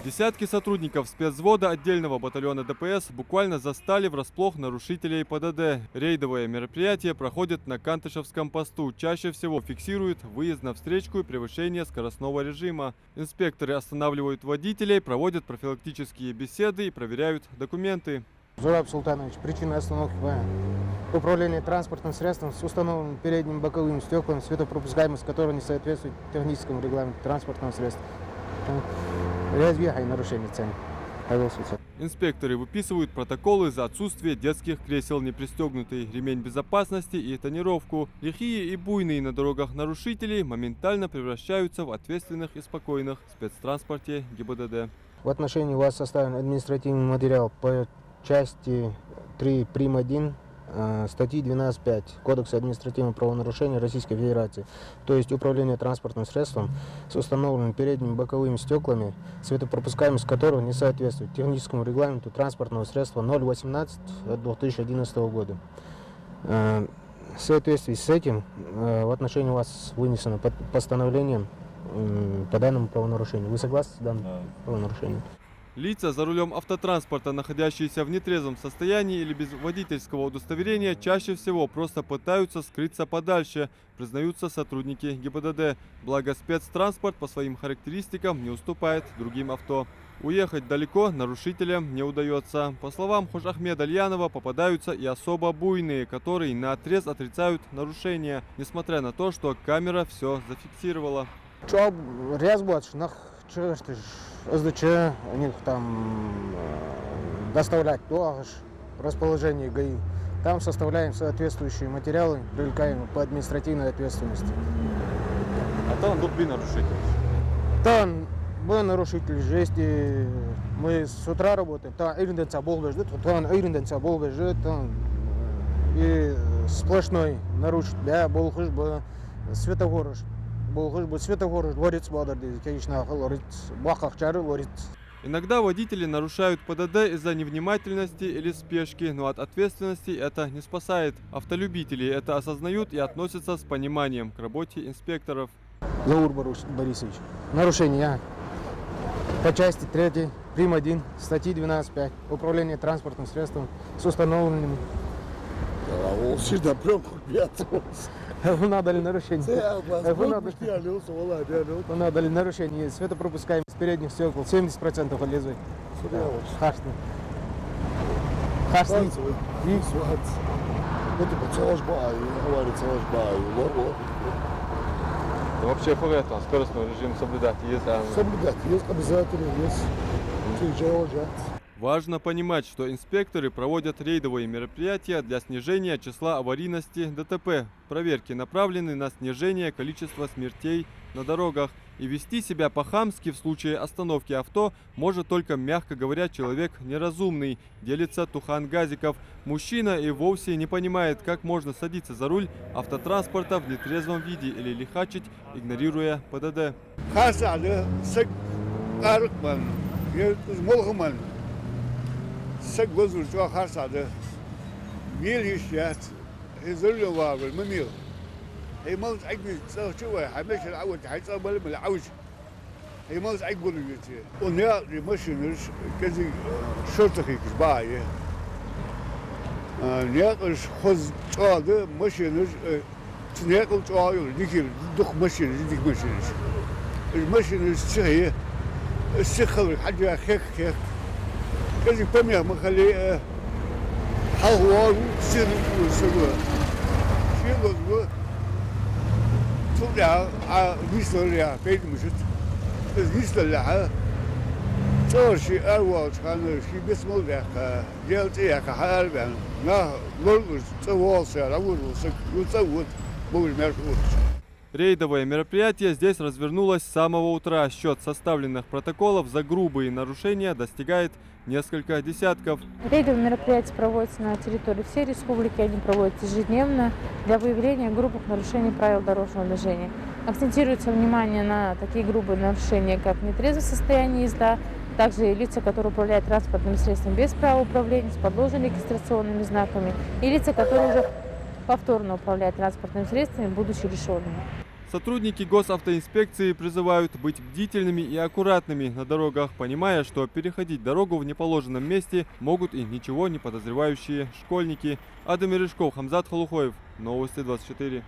Десятки сотрудников спецвзвода отдельного батальона ДПС буквально застали врасплох нарушителей ПДД. Рейдовое мероприятие проходит на Кантышевском посту. Чаще всего фиксируют выезд на встречку и превышение скоростного режима. Инспекторы останавливают водителей, проводят профилактические беседы и проверяют документы. Зураб Султанович, причина остановки управления транспортным средством с установленным передним боковым стеклом, светопропускаемость которого не соответствует техническому регламенту транспортного средства. Нарушение цен. Инспекторы выписывают протоколы за отсутствие детских кресел, непристегнутый ремень безопасности и тонировку. Лихие и буйные на дорогах нарушители моментально превращаются в ответственных и спокойных в спецтранспорте ГИБДД. В отношении вас составлен административный материал по части 3 прим. 1 статьи 12.5 Кодекса административного правонарушения Российской Федерации, то есть управление транспортным средством с установленными передними боковыми стеклами, светопропускаемость которого не соответствует техническому регламенту транспортного средства 018 от 2011 года. В соответствии с этим в отношении вас вынесено постановление по данному правонарушению. Вы согласны с данным правонарушением? Лица за рулем автотранспорта, находящиеся в нетрезвом состоянии или без водительского удостоверения, чаще всего просто пытаются скрыться подальше, признаются сотрудники ГИБДД. Благо спецтранспорт по своим характеристикам не уступает другим авто. Уехать далеко нарушителям не удается. По словам Хожахмеда Альянова, попадаются и особо буйные, которые наотрез отрицают нарушения, несмотря на то, что камера все зафиксировала. СДЧ, у них там доставлять до расположения ГАИ. Там составляем соответствующие материалы, привлекаем по административной ответственности. А там был нарушитель? Там был нарушитель, если мы с утра работаем, там иренденца бол бежит, и сплошной нарушитель, да, был хоть бы светофор. Иногда водители нарушают ПДД из-за невнимательности или спешки, но от ответственности это не спасает. Автолюбители это осознают и относятся с пониманием к работе инспекторов. Заур Борисович, нарушение по части 3 прим. 1 статьи 12.5 управление транспортным средством с установленными. Вы надали нарушение. Вы надали нарушение светопропускаемость передних стекол 70% лезвий. Хашны. Вообще по скоростной режим соблюдать есть? Соблюдать есть обязательно, есть. Важно понимать, что инспекторы проводят рейдовые мероприятия для снижения числа аварийности ДТП. Проверки направлены на снижение количества смертей на дорогах. И вести себя по-хамски в случае остановки авто может только, мягко говоря, человек неразумный, делится Тухан Газиков. Мужчина и вовсе не понимает, как можно садиться за руль автотранспорта в нетрезвом виде или лихачить, игнорируя ПДД. سجوزوا شو خاص هذا ميل يشيات يزلوا واقل مميل هي موز عقل شو حمش العود حيصير بل من العوج هي موز عقل يجي ونيا يمشينش كذي شرطة كيش باي نياقش خذ هذا مشينش نياقل شايل ديكير دخ مشينش ديك مشينش المشينش شيء السخر حاجة خيخ كذي بمية مخلي حوار سير وسوى شيء لازم تطلع ميسلها بيت مشت ميسلها صار شيء أول كان شيء بس مولك جالت إيه كحال بين لا لولش تواصل أول وسك وتزود بقول مرفوض. Рейдовое мероприятие здесь развернулось с самого утра. Счет составленных протоколов за грубые нарушения достигает несколько десятков. Рейдовые мероприятия проводятся на территории всей республики. Они проводятся ежедневно для выявления грубых нарушений правил дорожного движения. Акцентируется внимание на такие грубые нарушения, как нетрезвое состояние езда, также лица, которые управляют транспортным средством без права управления, с подложными регистрационными знаками, и лица, которые уже повторно управляют транспортными средствами, будучи лишенными. Сотрудники госавтоинспекции призывают быть бдительными и аккуратными на дорогах, понимая, что переходить дорогу в неположенном месте могут и ничего не подозревающие школьники. Адам Мережков, Хамзат Халухоев. Новости 24.